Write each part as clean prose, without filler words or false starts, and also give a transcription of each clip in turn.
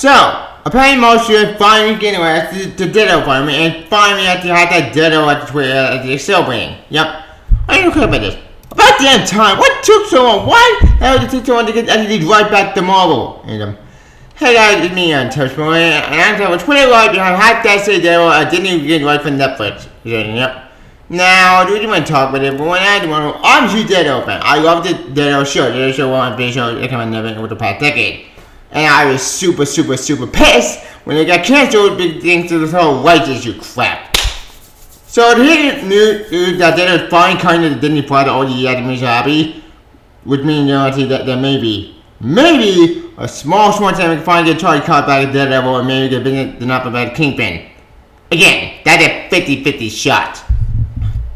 So, apparently most of you finally getting away the Ditto for me, and finally had to have that Ditto at the Twitter at the celebrating. Yep. I don't care about this. About damn time. What took so long? Why the hell did it take so long to get edited right back to Marvel? And, hey guys, it's me on Touch Boy, and I'm talking about Twitter live behind Hot That Savedaredevil. I didn't even get right from Netflix. Yep. Now, I do want to talk about it, but when I do want to, I'm a huge Ditto fan. I love the Ditto show. The Ditto show was a show that came on Netflix over the past decade. And I was super pissed when it got canceled thanks to this whole rights issue crap. So to hear news that Ditto is finally coming to the Disney Plus, all the animation happy, which means that maybe a small time we can finally get Charlie caught back at Daredevil and maybe get business done up about Kingpin. Again, that's a 50-50 shot.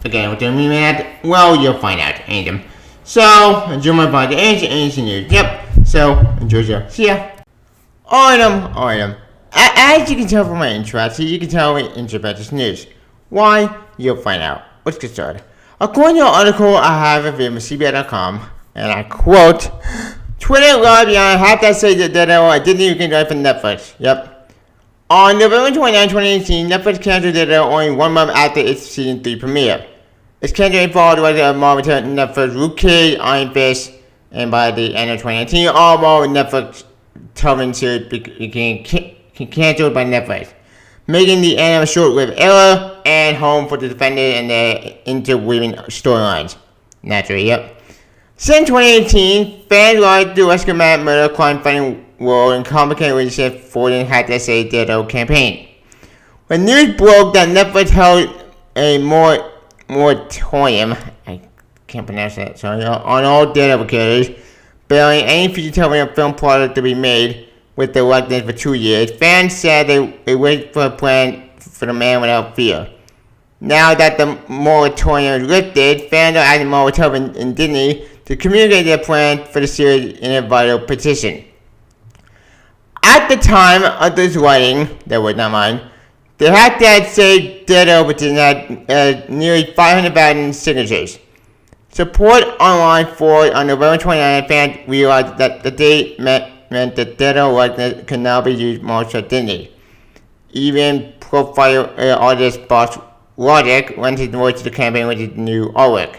Again, what do you mean by that? Well, you'll find out, ain't So, enjoy my body, ancient news. Yep. So, enjoy your. See ya. Alright. As you can tell from my intro, you can tell me intro about this news. Why? You'll find out. Let's get started. According to an article I have available from CBS.com, and I quote, Twitter live beyond Hot That Savedaredevil I didn't even get right from Netflix. Yep. On November 29, 2018, Netflix canceled Daredevil only 1 month after its season 3 premiere. Its cancellation followed the regular Marvel Netflix Luke Cage, Iron Fist, and by the end of 2019, all Marvel Netflix television series became canceled by Netflix, making the end of a short-lived era and home for the Defenders and their interweaving storylines. Naturally, yep. Since 2018, fans like the Oscar Matt murder crime-fighting world and complicated relationship for the Hot That Savedaredevil campaign. When news broke that Netflix held a moratorium, I can't pronounce that, sorry, on all Daredevil characters, barring any future television film product to be made with the likeness for 2 years, fans said they waited for a plan for the Man Without Fear. Now that the moratorium is lifted, fans are asking Marvel Television and Disney to communicate their plan for the series in a vital petition. At the time of this writing, that was not mine, the Hot That Savedaredevil petition had nearly 500,000 signatures. Support online for it on November 29th, fans realized that the date meant that Daredevil likeness could now be used more so Disney. Even profile artist Boss Logic lent his voice to the campaign with his new artwork.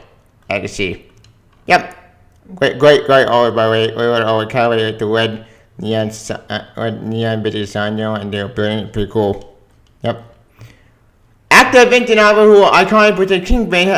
I can see. Yep. Great artwork by the way. Artwork color with the red neon bitty sign, and they're brilliant, pretty cool. Yep. Actor Vincent Alva, who iconic portrayed Kingpin,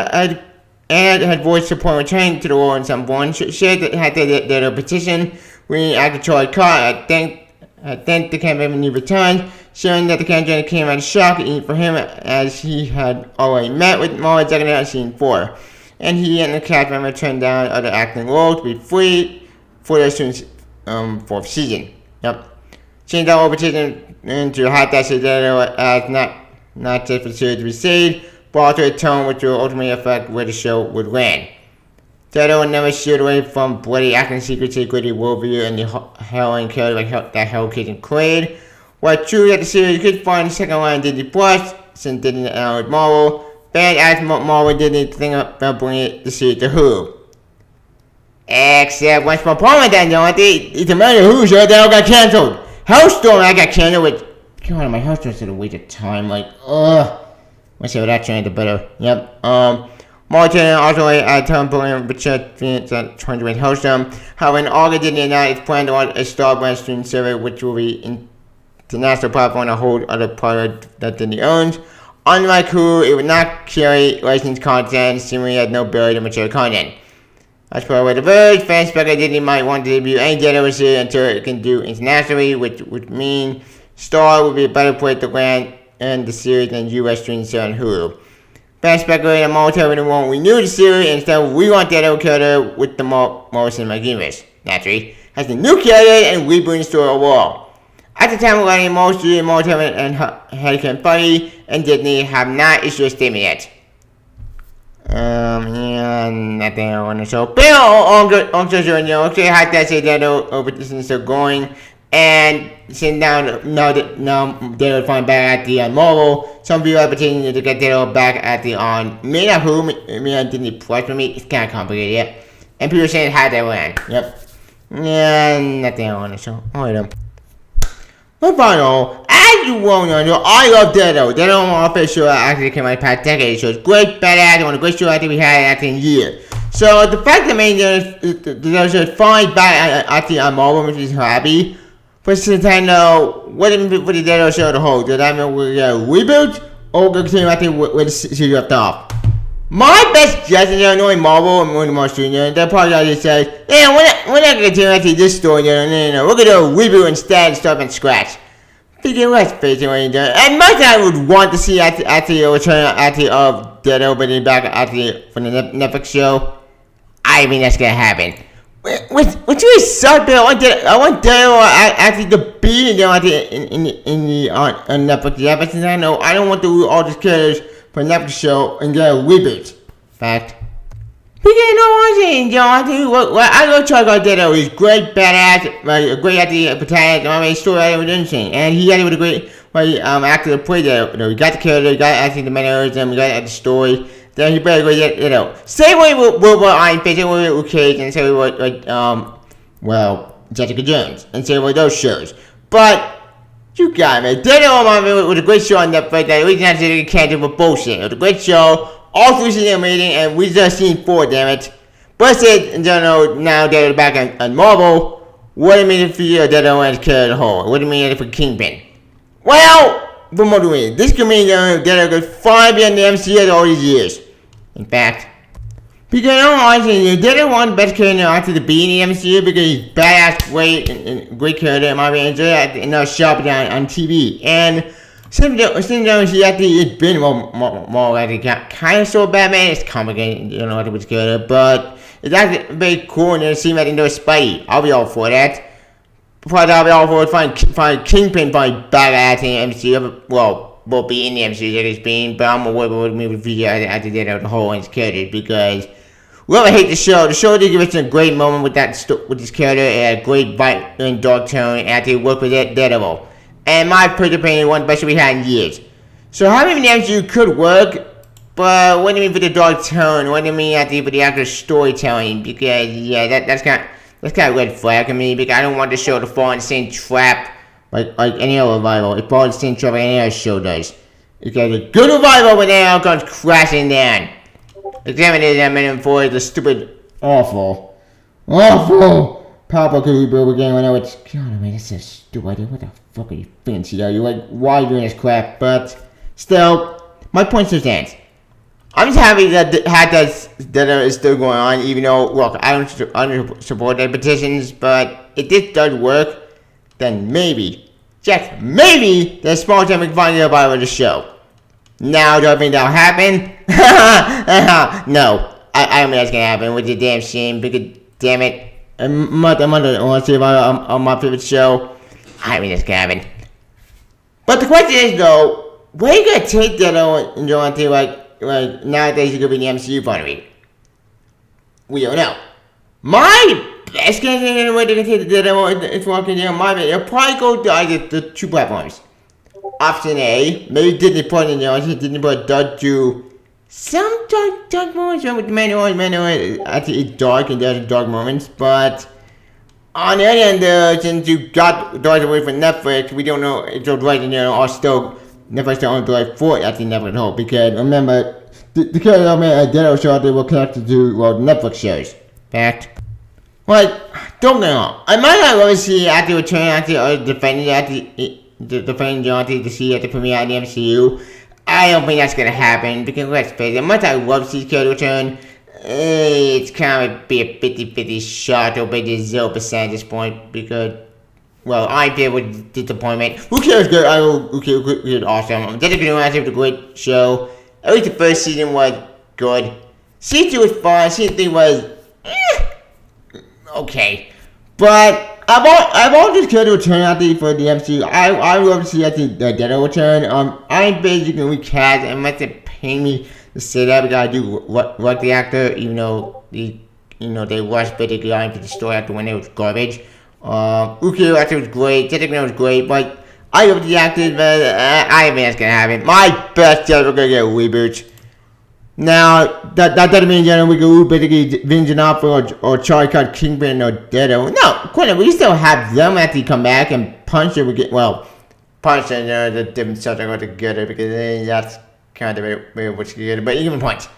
had voiced support returning to the role in some point, shared that had their petition, reading actor Charlie Cott thanked the campaign for new returns, showing that the campaign came as a shock for him as he had already met with Marvel executive at season 4, and he and the cast member turned down other acting roles to be free for their students' 4th season. Yep. Changed the whole petition into Hot That Savedaredevil as not just for the series to be saved, but also a tone which will ultimately affect where the show would land. Daredevil never shied away from bloody acting secrets to gritty worldview and the harrowing character that Hell Kitchen created. While true that the series could find a second line Disney Plus, since Disney and with Marvel, fans asked Marvel Disney to think about bringing the series to Hulu. Except one small problem with that, it's a matter of Hulu show that all got cancelled. Hellstorm, I got canceled with. God, my Hellstorm's such a waste of time. Let's see what that changed the better. Yep. Martin also had a time program which Phoenix at trying to win Hellstorm. However, in August, Disney announced its plan to launch a Star brand streaming server, which will be international platform and a whole other product that Disney owns. Unlike Hulu, it would not carry licensed content, seemingly had no ability to mature content. As per The Verge, fans speculated Disney might want to debut any Daredevil series until it can do internationally, which would mean Star would be a better place to land and the series than U.S. streaming service on Hulu. Fans speculated that Marvel Television won't renew the series and instead we want Daredevil character with the Marvel Cinematic Universe. Naturally, has the new character and rebooting the story overall. At the time of writing, Marvel Television and Hurricane Buddy and Disney have not issued a statement yet. Nothing I want to show. But on social media, okay, Hot That Savedaredevil petition is still going, and since now they will find back at the on Marvel, some people are petitioning to get Daredevil back at the on me not who me on Disney Plus. For me, it's kind of complicated, yeah. And people are saying how they will end. Yep. Yeah, nothing I want to show. Alright. But final, as you won't know, I love Daredevil. Daredevil on my favorite show actually came out the past decade. So it's great, badass, one of the great shows I think we had actually in a year. So the fact that there's a fine back actually on Marvel, which is happy. But since I know what it means for the Daredevil show to hold, does that mean we're going to reboot or continue actually where the series left off? My best guess is knowing Marvel and Marvel Studios, they'll probably just say, yeah, we're not going to continue actually this story, no, we're going to reboot instead and start from scratch. Because let's face it, what you're doing. And most I would want to see actually a return actually of Daredevil bringing back actually from the Netflix show. I mean, that's going to happen. Which really sucks, Bill. I want Daredevil actually to be in the on Netflix. Yeah, but since I know I don't want to lose all these characters for a Netflix show and get a reboot. Fact. Because I go check out Daredevil. He's great, badass, a great actor, protagonist, story I was interesting, and he had a great actor to play Daredevil. We got the character, we got actually the mannerism, we got the story. Then he better go same way with Iron Fist, same way with Cage, and same way with Jessica Jones, and same way with those shows. But you got me. Daredevil was a great show on Netflix. The reason I said can't do for bullshit. It was a great show. All 3 seasons amazing, and we just seen 4, damn it. But I said, in general, now Daredevil back on Marvel. What do you mean for you, Daredevil and Killer the Whole? What do you mean for Kingpin? Well, what more do we mean? This could mean Daredevil could finally be in the MCU all these years. In fact, because honestly, Daredevil one of the best characters actually to be in the MCU because he's badass, great, and great character. In my opinion, and sharp down on TV. And since he actually has been more like kind of so Batman, it's complicated, what was character, but it's actually very cool and it seems like into a Spidey. I'll be all for that. But I'll be all for it. Find Kingpin by badass in the MCU. Well, won't be in the MCU that he's been, but I'm aware with movie video I did the whole his characters because whoever hate the show did give us a great moment with this character, a great bright and dark tone, and actually work with Daredevil. And my personal opinion, one of the best we had in years. So having the MCU could work, but what do you mean for the dark tone? What do you mean actually for the actual storytelling? Because yeah, that's kind of red flag to me because I don't want the show to fall in the same trap like any other revival. It falls in the same trap like any other show does. Because a good revival when it all comes crashing down. Examinism and for the stupid, awful Papa could rebuild a game when I was, God, man, this is stupid. What the fuck are you fancy? You're like, why are you doing this crap? But still, my point still stands. I'm just happy that is still going on, even though, look, I don't support their petitions, but if this does work, then maybe, just maybe, there's a small chance we can find the revival of the show. Now, do I think that'll happen? No, I don't think that's gonna happen, which is a damn shame, because, damn it, I'm on my favorite show. I mean, that's gonna happen. But the question is, though, where are you gonna take that and go into, like, nowadays you're gonna be in the MCU finally? We don't know. My best guess is the way they can take that it's walking down my way. They'll probably go to either the 2 platforms. Option A, maybe Disney Plus, Disney Plus does do some dark moments with the manual actually it's dark and there's dark moments, but on the other hand, since you got dark away from Netflix, we don't know if those rights are still Netflix the only right for it actually Netflix whole because remember the character of Daredevil show they were connected to Netflix shows. Fact. Like, don't get me wrong, I might not really see actually return actually defending to see at the premiere of the MCU. I don't think that's gonna happen because let's face it, much I love to see character return, it's kind of be a 50-50 shot or maybe 0% at this point because, well, I feel with disappointment. Who cares? Good. Who cares? Awesome. Jessica Jones was a great show. At least the first season was good. Season 2 was fine. Season 3 was okay, but. I've always cared to return out there for the MCU. I would love to see the Daredevil return. I'm basically recast, and it might pain me to say that because I do like the actor, even though they rushed basically on to the story after when it was garbage. Uki actor was great, Jessica was great, but I love the actors, but I don't think that's gonna happen. My best guess we're gonna get a reboot. Now, that doesn't mean we can basically Vengeance Alpha or Charlie Cut Kingpin or Daredevil. No, quite we still have them actually come back and punch it. Punisher, the different stuff go together because that's kind of what's together. But even point.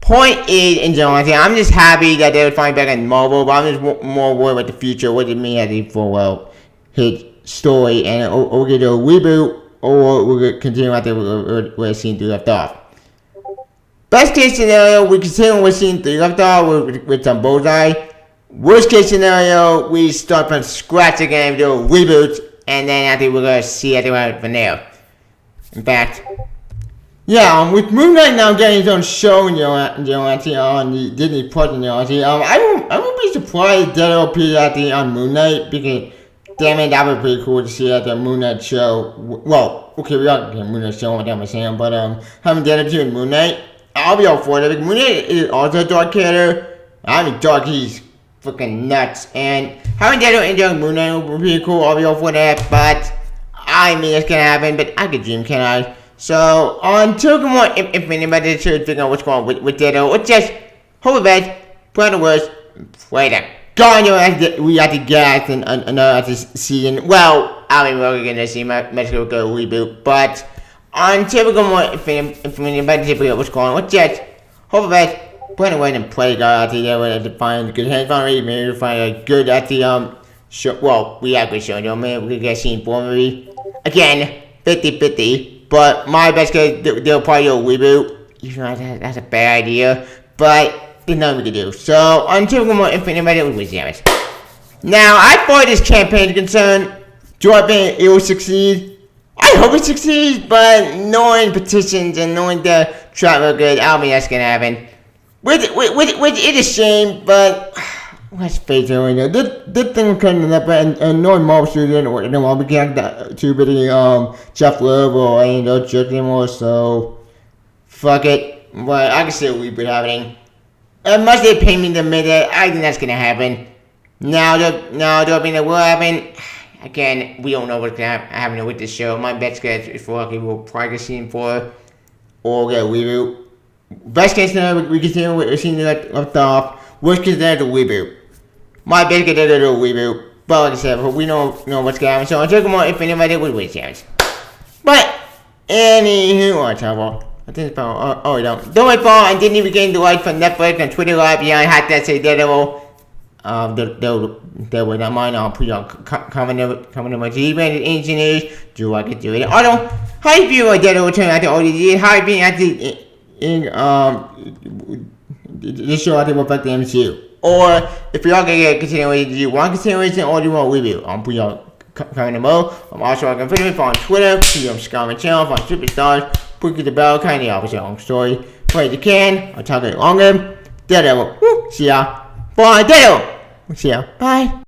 Point is, in general, I'm just happy that they would find back on mobile, but I'm just more worried about the future. What it means for his story, and we'll get a reboot, or we'll continue out there where scene 3 left off. Best case scenario, we continue with scene 3 left off with some bullseye. Worst case scenario, we start from scratch again, do a reboot, and then I think we're gonna see everyone from there. In fact. Yeah, with Moon Knight now getting his own show, on the Disney Plus, I won't be surprised if Daredevil appears on Moon Knight, because, damn it, that would be pretty cool to see at the Moon Knight show. Well, okay, we are getting Moon Knight show, what I'm saying, but, having Daredevil in Moon Knight, I'll be all for it, because Moon Knight is also a dark character. I mean, dark, he's freaking nuts, and having Daredevil enjoying Moon Knight would be pretty cool, I'll be all for that, but, I mean, it's gonna happen, but I could dream, can't I? So, until tomorrow, if anybody should figure out what's going on with Ditto, it's just, hope it best, pray the worst, pray to God, we have to get another season. Well, I mean, we're going to see Mexico go reboot, but until we go more, if anybody should figure out what's going on, it's just, hope it best, pray the worst, and pray to God out there to find good hands on it, maybe find a good at the, show. Well, we have good show, maybe we could get scene 4 movie. Again, 50-50. But my best case, they'll probably do a reboot. Even though that's a bad idea. But there's nothing we can do. So, until we more Infinite Media, we damage. Now, as far as this campaign is concerned, do I think it will succeed? I hope it succeeds, but knowing petitions and knowing the track record, I don't think that's gonna happen. Which is a shame, but let's face it, right now. This thing coming up, and knowing Marvel Studios didn't work anymore, we can't get too many Jeff Love or Jerk anymore, so fuck it. But I can still reboot happening. Unless they pay me the minute, I think that's gonna happen. Now, do I think that will happen? Again, we don't know what's gonna happen with this show. My best guess is for lucky we'll probably get scene 4 or get a reboot. Best case scenario, we continue with scene left off. Worst case scenario, the reboot. My best case scenario, the reboot. But like I said, we don't know what's gonna happen. So until tomorrow, if anybody would wait chance. But anywho, I think it's about don't wait for and didn't even get the like from Netflix and Twitter Live beyond Savedaredevil. They were not mine. I'll put on comment in my G-rated engineers. Do I get to it? Also, how do you feel like Daredevil turning out to ODG? How you being acted in this show I think will affect the MCU? Or if y'all gonna get continuation, do you want continuation or do you want review? I'll put y'all comment below. I'm also on Facebook, on Twitter, see on Sky my channel, on Superstars, put the bell, kind of opposite long story. Play if you can, I'll talk a bit longer. Daredevil, see ya. Bye, Daredevil. See ya. Bye.